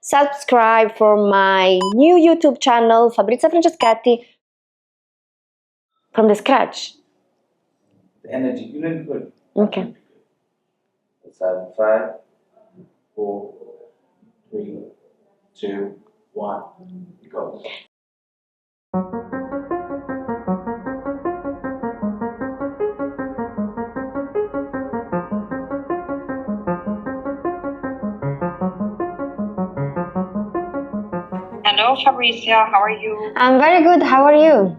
subscribe for my new YouTube channel, Fabrizia Franceschetti, from the scratch. The energy, you didn't put. Okay. 7, 5, 4, 3, 2, 1, go. Hello, Fabrizia. How are you? I'm very good. How are you?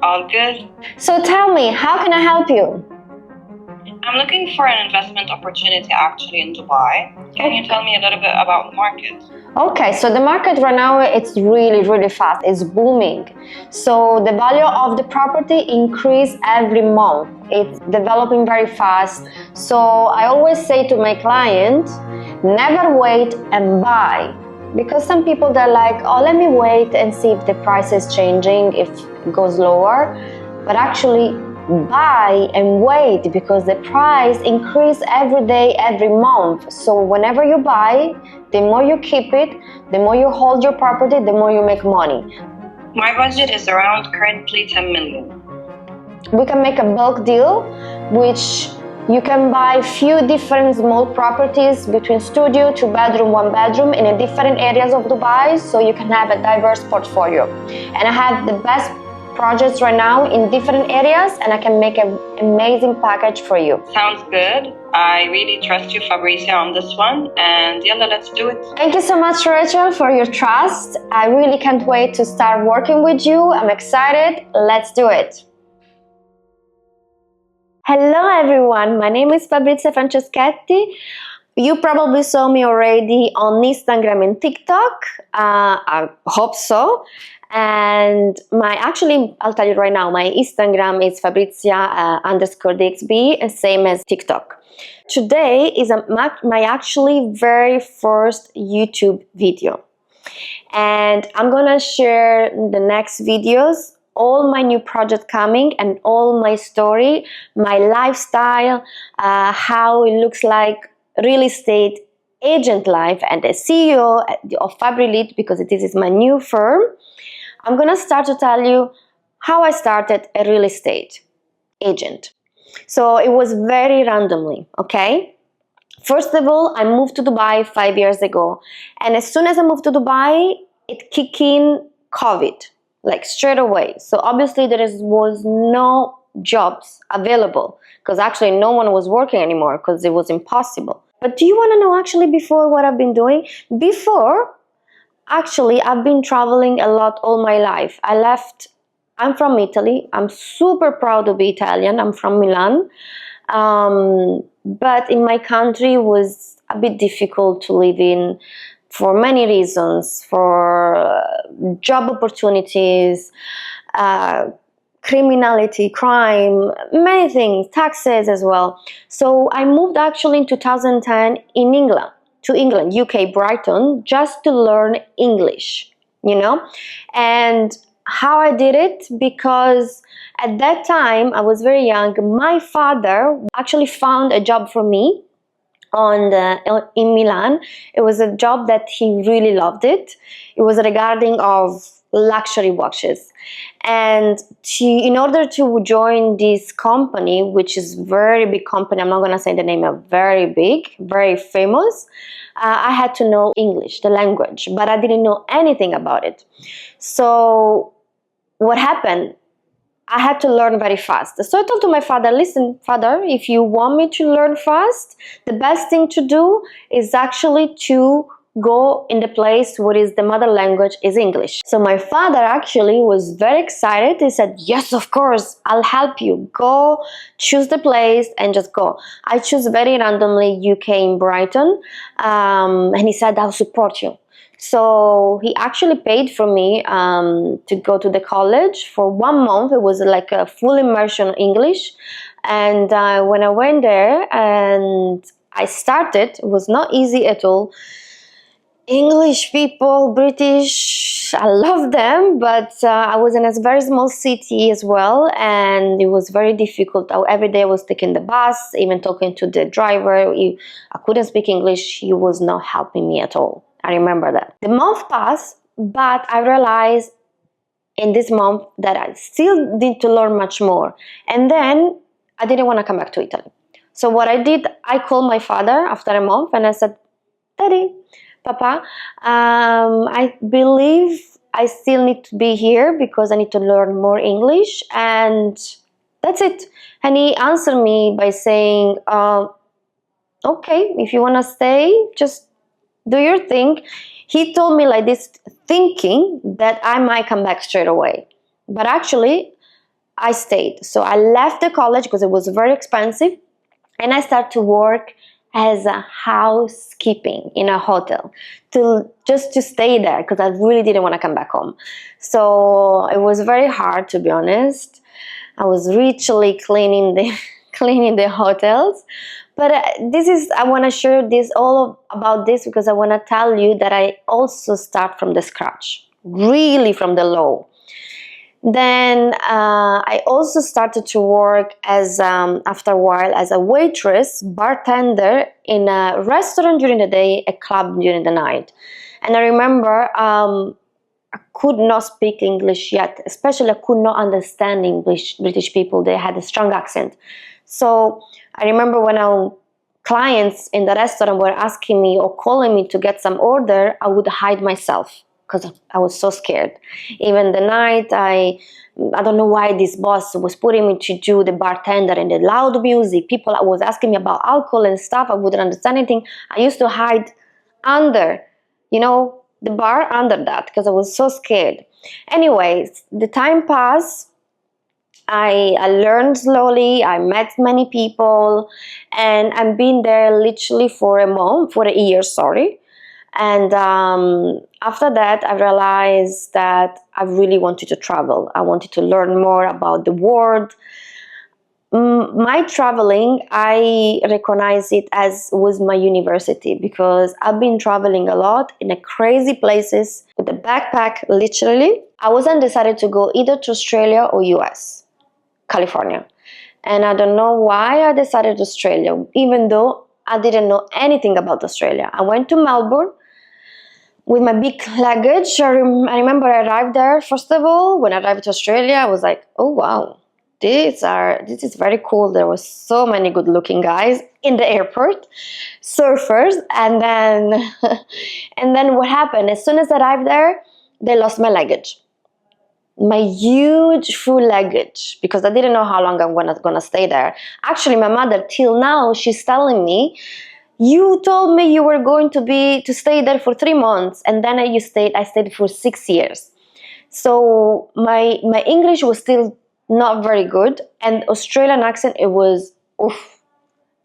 All good. So tell me, how can I help you? I'm looking for an investment opportunity actually in Dubai. Can you tell me a little bit about the market? Okay, so the market right now, it's really fast. It's booming. So the value of the property increase every month. It's developing very fast. So I always say to my client, never wait and buy. Because some people, they're like, oh, let me wait and see if the price is changing, if it goes lower. But actually, buy and wait, because the price increase every day, every month. So whenever you buy, the more you keep it, the more you hold your property, the more you make money. My budget is around currently 10 million. We can make a bulk deal, which you can buy few different small properties between studio, 2 bedroom, 1 bedroom in different areas of Dubai, so you can have a diverse portfolio. And I have the best projects right now in different areas, and I can make an amazing package for you. Sounds good. I really trust you, Fabrizia, on this one, and yalla, let's do it. Thank you so much, Rachel, for your trust. I really can't wait to start working with you. I'm excited. Let's do it. Hello everyone, my name is Fabrizia Franceschetti. You probably saw me already on Instagram and TikTok. I hope so. And I'll tell you right now, my Instagram is Fabrizia_DXB, and same as TikTok. Today is my actually very first YouTube video. And I'm gonna share the next videos, all my new projects coming, and all my story, my lifestyle, how it looks like real estate agent life, and the CEO of Fabri, because this is my new firm. I'm gonna start to tell you how I started a real estate agent. So it was very randomly, okay? First of all, I moved to Dubai 5 years ago, and as soon as I moved to Dubai, it kicked in COVID, like straight away. So obviously there was no jobs available, because actually no one was working anymore, because it was impossible. But do you want to know actually before what I've been doing? Before, actually, I've been traveling a lot all my life. I'm from Italy. I'm super proud to be Italian. I'm from Milan. But in my country it was a bit difficult to live in for many reasons, for job opportunities, criminality, crime, many things, taxes as well. So I moved actually in 2010 to England, UK, Brighton, just to learn English, and how I did it, because at that time I was very young. My father actually found a job for me in Milan. It was a job that he really loved it. It was regarding of luxury watches, and in order to join this company, which is very big company, I'm not going to say the name, very big, very famous, I had to know English, the language, but I didn't know anything about it. So what happened? I had to learn very fast. So I told to my father, listen, father, if you want me to learn fast, the best thing to do is actually to go in the place where is the mother language is English. So my father actually was very excited. He said, yes, of course, I'll help you. Go, choose the place and just go. I choose very randomly UK in Brighton, and he said, I'll support you. So he actually paid for me to go to the college for 1 month. It was like a full immersion English. And when I went there and I started, it was not easy at all. English people, British, I love them, but I was in a very small city as well, and it was very difficult. Every day I was taking the bus, even talking to the driver. I couldn't speak English. He was not helping me at all. I remember that. The month passed, but I realized in this month that I still need to learn much more. And then I didn't want to come back to Italy. So what I did, I called my father after a month and I said, Daddy, Papa, I believe I still need to be here because I need to learn more English, and that's it. And he answered me by saying, okay, if you want to stay, just do your thing. He told me like this, thinking that I might come back straight away. But actually, I stayed. So I left the college because it was very expensive, and I started to work as a housekeeping in a hotel just to stay there because I really didn't want to come back home. So it was very hard, to be honest. I was literally cleaning the hotels. But I want to share this all about this because I want to tell you that I also start from the scratch, really from the low. Then I also started to work as after a while as a waitress, bartender in a restaurant during the day, a club during the night. And I remember I could not speak English yet, especially I could not understand English. British people, they had a strong accent. So I remember when clients in the restaurant were asking me or calling me to get some order, I would hide myself because I was so scared. Even the night, I don't know why this boss was putting me to do the bartender and the loud music. People was asking me about alcohol and stuff. I wouldn't understand anything. I used to hide under, the bar under that because I was so scared. Anyways, the time passed. I learned slowly. I met many people, and I've been there literally for a year, sorry. And after that, I realized that I really wanted to travel. I wanted to learn more about the world. My traveling, I recognize it as was my university because I've been traveling a lot in a crazy places with a backpack, literally. I was undecided to go either to Australia or US, California. And I don't know why I decided Australia, even though I didn't know anything about Australia. I went to Melbourne with my big luggage. I remember I arrived there. First of all, when I arrived to Australia, I was like, oh wow, this is very cool. There were so many good looking guys in the airport, surfers. And then and then what happened, as soon as I arrived there, they lost my luggage, my huge full luggage, because I didn't know how long I'm gonna stay there. Actually, my mother till now, she's telling me, you told me you were going to stay there for 3 months, and then I stayed for 6 years. So my English was still not very good, and Australian accent, it was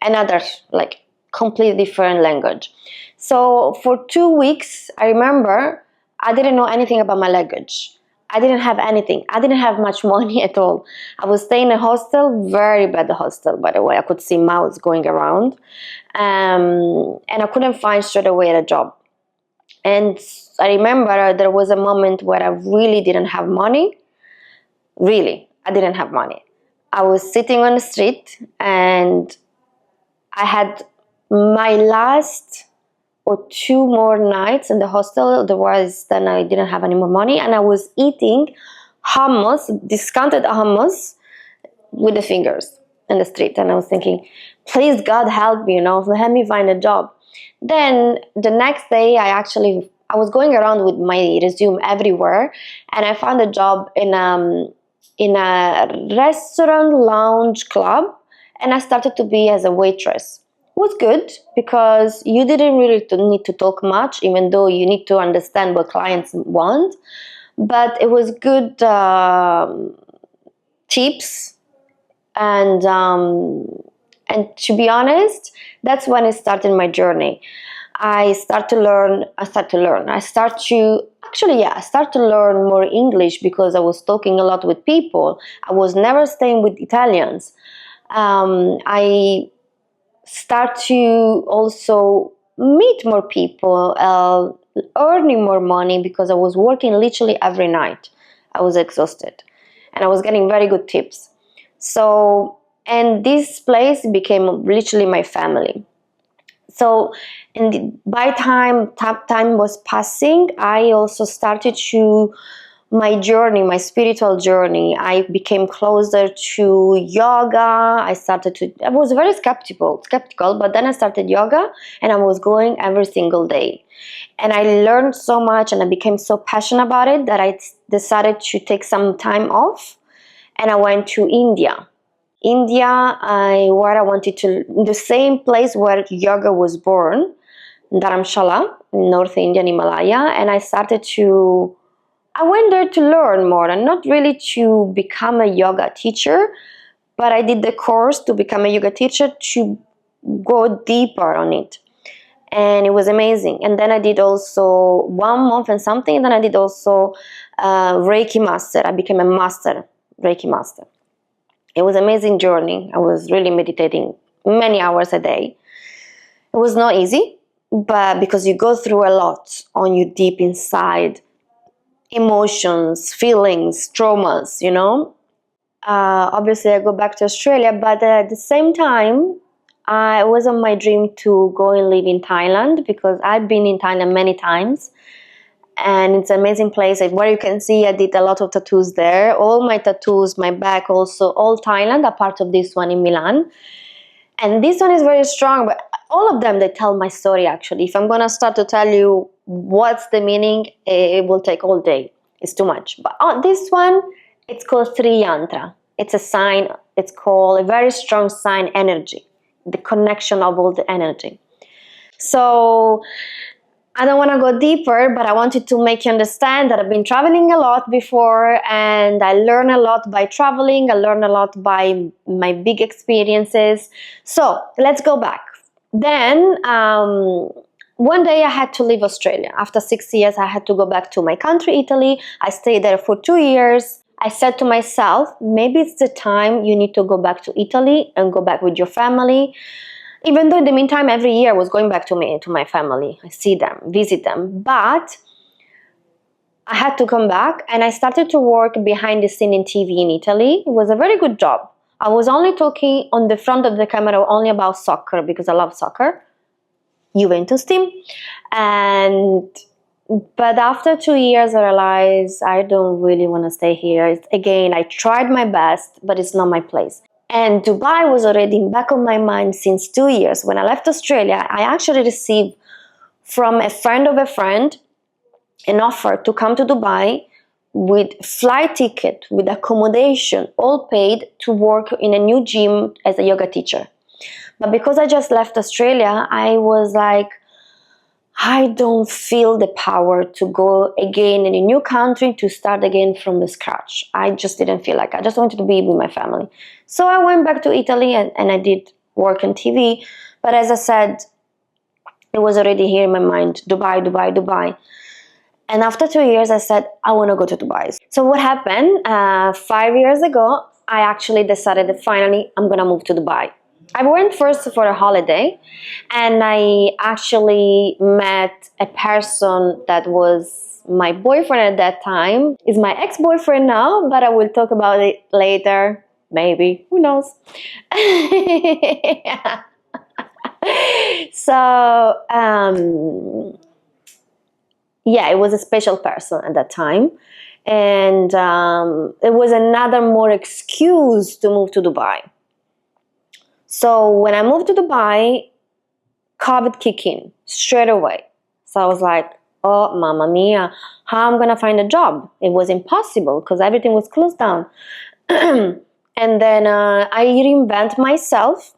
another like completely different language. So for 2 weeks, I remember I didn't know anything about my luggage. I didn't have anything. I didn't have much money at all. I was staying in a hostel, very bad hostel, by the way. I could see mouths going around. And I couldn't find straight away a job. And I remember there was a moment where I really didn't have money. Really, I didn't have money. I was sitting on the street and I had my last or 2 more nights in the hostel. Otherwise, then I didn't have any more money, and I was eating hummus, discounted hummus, with the fingers in the street. And I was thinking, please God help me, let me find a job. Then the next day, I was going around with my resume everywhere, and I found a job in a restaurant lounge club, and I started to be as a waitress. Was good because you didn't really need to talk much, even though you need to understand what clients want. But it was good tips, and to be honest, that's when I started my journey. I start to learn more English because I was talking a lot with people. I was never staying with Italians. I start to also meet more people, earning more money because I was working literally every night. I was exhausted and I was getting very good tips. So, and this place became literally my family. So by time was passing, I also started to my journey, my spiritual journey. I became closer to yoga. I was very skeptical, but then I started yoga and I was going every single day. And I learned so much and I became so passionate about it that I decided to take some time off and I went to India. Where I wanted to, the same place where yoga was born, Dharamshala, in North India, Himalaya, and I went there to learn more and not really to become a yoga teacher, but I did the course to become a yoga teacher to go deeper on it. And it was amazing. And then I did also 1 month and something, and then I did also Reiki master. I became a Reiki master. It was an amazing journey. I was really meditating many hours a day. It was not easy, but because you go through a lot on you deep inside, emotions, feelings, traumas, Obviously, I go back to Australia, but at the same time, it was on my dream to go and live in Thailand because I've been in Thailand many times. And it's an amazing place. Where you can see I did a lot of tattoos there. All my tattoos, my back also, all Thailand, apart of this one in Milan. And this one is very strong, but all of them, they tell my story actually. If I'm going to start to tell you what's the meaning, it will take all day. It's too much. But this one, it's called Sri Yantra. It's a sign, it's called a very strong sign energy, the connection of all the energy. So I don't want to go deeper, but I wanted to make you understand that I've been traveling a lot before and I learn a lot by traveling. I learn a lot by my big experiences. So let's go back. Then one day I had to leave Australia. After 6 years, I had to go back to my country, Italy. I stayed there for 2 years. I said to myself, maybe it's the time you need to go back to Italy and go back with your family. Even though in the meantime, every year I was going back to my family. I see them, visit them. But I had to come back and I started to work behind the scene in TV in Italy. It was a very good job. I was only talking on the front of the camera only about soccer because I love soccer. Juventus team. But after 2 years, I realized I don't really want to stay here. Again, I tried my best, but it's not my place. And Dubai was already in the back of my mind since 2 years. When I left Australia, I actually received from a friend of a friend an offer to come to Dubai with flight ticket, with accommodation, all paid to work in a new gym as a yoga teacher. But because I just left Australia, I was like, I don't feel the power to go again in a new country to start again from the scratch. I just didn't feel like I just wanted to be with my family. So I went back to Italy and I did work on TV. But as I said, it was already here in my mind, Dubai. And after 2 years, I said, I want to go to Dubai. So what happened? 5 years ago, I actually decided that finally I'm going to move to Dubai. I went first for a holiday and I actually met a person that was my boyfriend at that time. Is my ex-boyfriend now, but I will talk about it later. Maybe, who knows? So, yeah, it was a special person at that time. And it was another more excuse to move to Dubai. So when I moved to Dubai, COVID kicked in straight away. So I was like, oh, mamma mia, how am I going to find a job? It was impossible because everything was closed down. And then I reinvent myself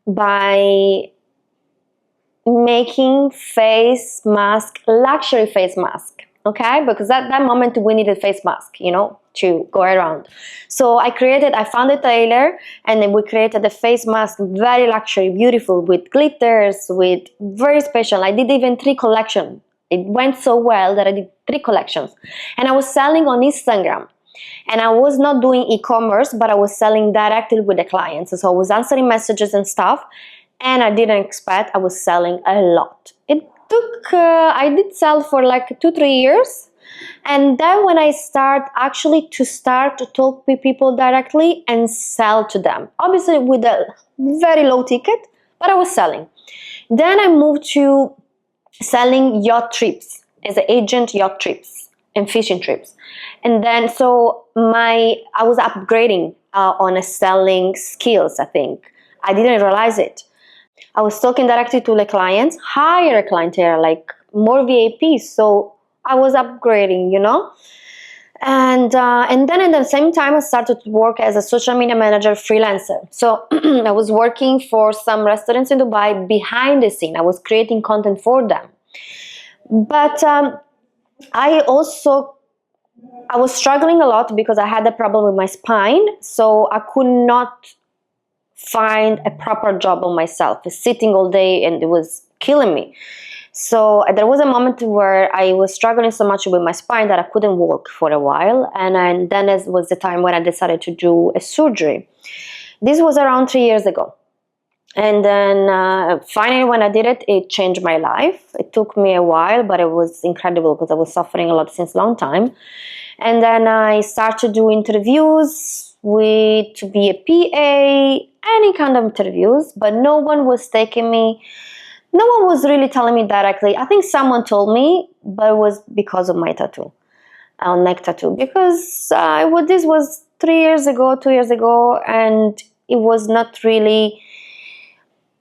by making face mask, luxury face mask. Okay, because at that moment we needed face mask, to go around. So I found a tailor and then we created a face mask, very luxury, beautiful, with glitters, with very special. I did even 3 collections. It went so well that I did 3 collections. And I was selling on Instagram. And I was not doing e-commerce, but I was selling directly with the clients. So I was answering messages and stuff. And I didn't expect I was selling a lot. I did sell for like 2-3 years. And then when I start to talk with people directly and sell to them, obviously with a very low ticket, but I was selling. Then I moved to selling yacht trips as an agent, yacht trips and fishing trips. And then so I was upgrading on a selling skills, I think. I didn't realize it. I was talking directly to the clients, higher clientele, like more VAPs. So I was upgrading, you know. And then at the same time, I started to work as a social media manager freelancer. So I was working for some restaurants in Dubai behind the scene. I was creating content for them. But I was struggling a lot because I had a problem with my spine. So I could not find a proper job on myself, sitting all day, and it was killing me. So there was a moment where I was struggling so much with my spine that I couldn't walk for a while, and then it was the time when I decided to do a surgery. This was around 3 years ago. And then finally when I did it, it changed my life. It took me a while, but it was incredible because I was suffering a lot since a long time. And then I started to do interviews to be a PA, any kind of interviews, but no one was taking me. No one was really telling me directly. I think someone told me, but it was because of my tattoo, neck tattoo. Because this was 3 years ago, 2 years ago, and it was not really.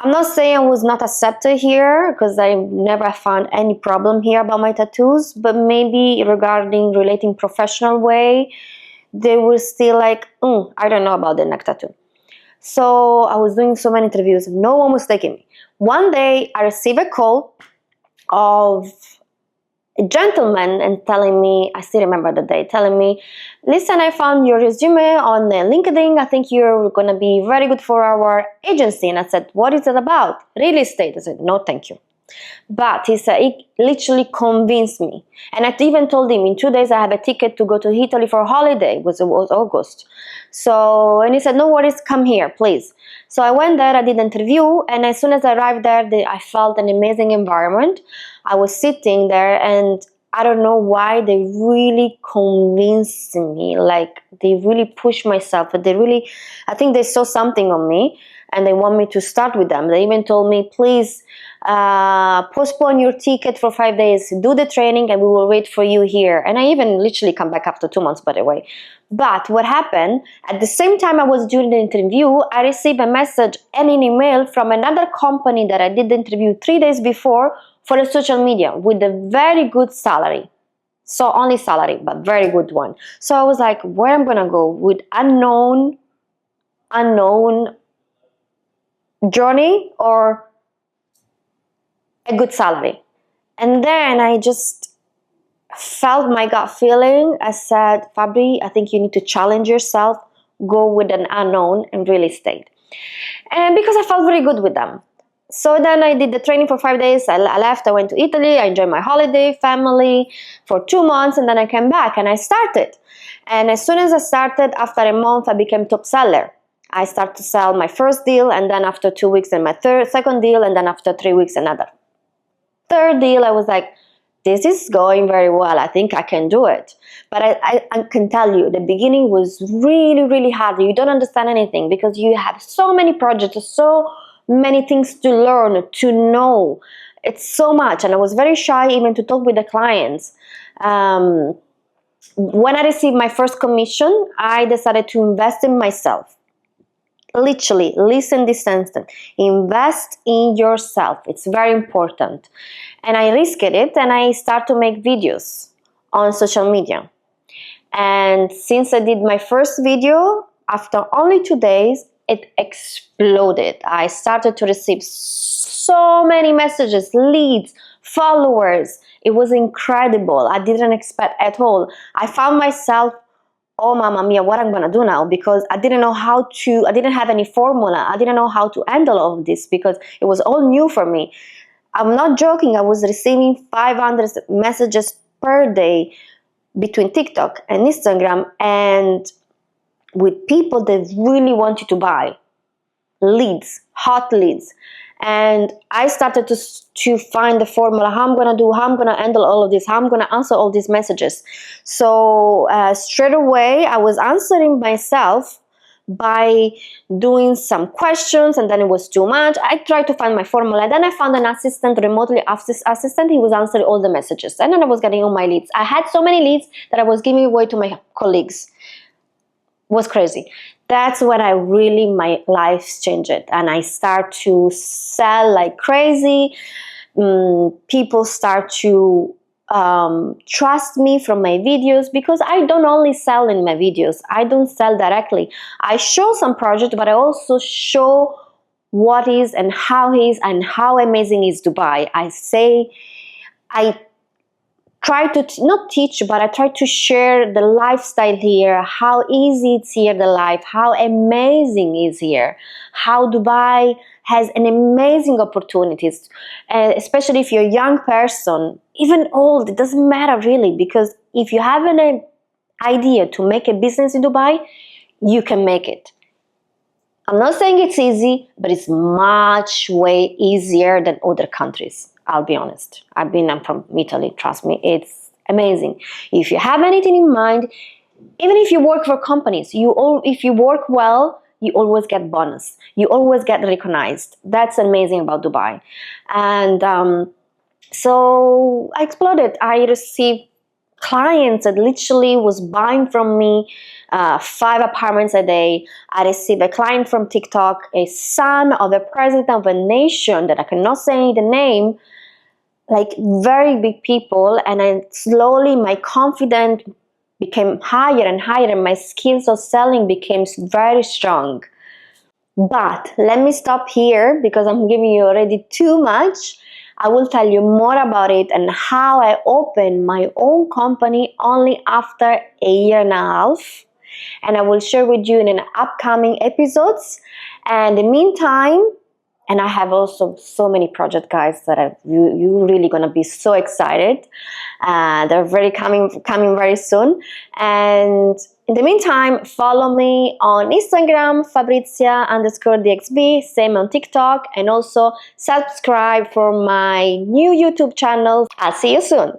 I'm not saying I was not accepted here because I never found any problem here about my tattoos, but maybe relating professional way, they were still like, I don't know about the neck tattoo. So I was doing so many interviews, no one was taking me. One day I received a call of a gentleman and telling me, I still remember the day, telling me, listen, I found your resume on LinkedIn. I think you're going to be very good for our agency. And I said, what is it about? Real estate. I said, no, thank you. But he said, he literally convinced me. And I even told him in 2 days I have a ticket to go to Italy for a holiday. It was August. So, and he said, no worries, come here, please. So I went there, I did an interview, and as soon as I arrived there, I felt an amazing environment. I was sitting there, and I don't know why they really convinced me. Like, they really pushed myself. I think they saw something on me, and they want me to start with them. They even told me, please, postpone your ticket for 5 days, do the training, and we will wait for you here. And I even literally come back after 2 months, by the way. But what happened, at the same time I was doing the interview, I received a message and an email from another company that I did the interview 3 days before for a social media with a very good salary. So only salary, but very good one. So I was like, where am I gonna go with unknown journey or a good salary? And then I just felt my gut feeling. I said, Fabri, I think you need to challenge yourself, go with an unknown in real estate. And because I felt very good with them. So then I did the training for 5 days. I left, I went to Italy, I enjoyed my holiday, family for 2 months, and then I came back and I started. And as soon as I started, after a month, I became top seller. I started to sell my first deal, and then after 2 weeks, and my second deal, and then after 3 weeks, another. Third deal, I was like, this is going very well. I think I can do it. But I can tell you, the beginning was really, really hard. You don't understand anything because you have so many projects, so many things to learn, to know. It's so much. And I was very shy even to talk with the clients. When I received my first commission, I decided to invest in myself. Literally, listen this sentence. Invest in yourself. It's very important. And I risked it and I started to make videos on social media. And since I did my first video, after only 2 days, it exploded. I started to receive so many messages, leads, followers. It was incredible. I didn't expect at all. I found myself, oh mamma mia, what I'm gonna do now, because I didn't have any formula. I didn't know how to handle all of this because it was all new for me. I'm not joking, I was receiving 500 messages per day between TikTok and Instagram, and with people that really wanted to buy. Leads, hot leads. And I started to find the formula, how I'm gonna handle all of this, how I'm gonna answer all these messages. So straight away I was answering myself, by doing some questions, and then it was too much. I tried to find my formula. Then I found an assistant, remotely assistant. He was answering all the messages, and then I was getting all my leads. I had so many leads that I was giving away to my colleagues. It was crazy. That's when my life changed, and I start to sell like crazy. People start to trust me from my videos, because I don't only sell in my videos. I don't sell directly. I show some project, but I also show what is and how is and how amazing is Dubai. I try to not teach, but I try to share the lifestyle here, how easy it's here, the life, how amazing is here, how Dubai has an amazing opportunities, especially if you're a young person, even old, it doesn't matter really, because if you have an idea to make a business in Dubai, you can make it. I'm not saying it's easy, but it's much way easier than other countries. I'll be honest. I'm from Italy, trust me, it's amazing. If you have anything in mind, even if you work for companies, if you work well, you always get bonus. You always get recognized. That's amazing about Dubai. And so I exploded. I received clients that literally was buying from me 5 apartments a day. I received a client from TikTok, a son of a president of a nation that I cannot say the name, like very big people, and I slowly, my confidence became higher and higher, and my skills of selling became very strong. But let me stop here, because I'm giving you already too much. I will tell you more about it and how I opened my own company only after a year and a half, and I will share with you in an upcoming episodes. And in the meantime, and I have also so many project guys that you're really gonna be so excited. They're very coming very soon. And in the meantime, follow me on Instagram, Fabrizia_DXB, same on TikTok, and also subscribe for my new YouTube channel. I'll see you soon.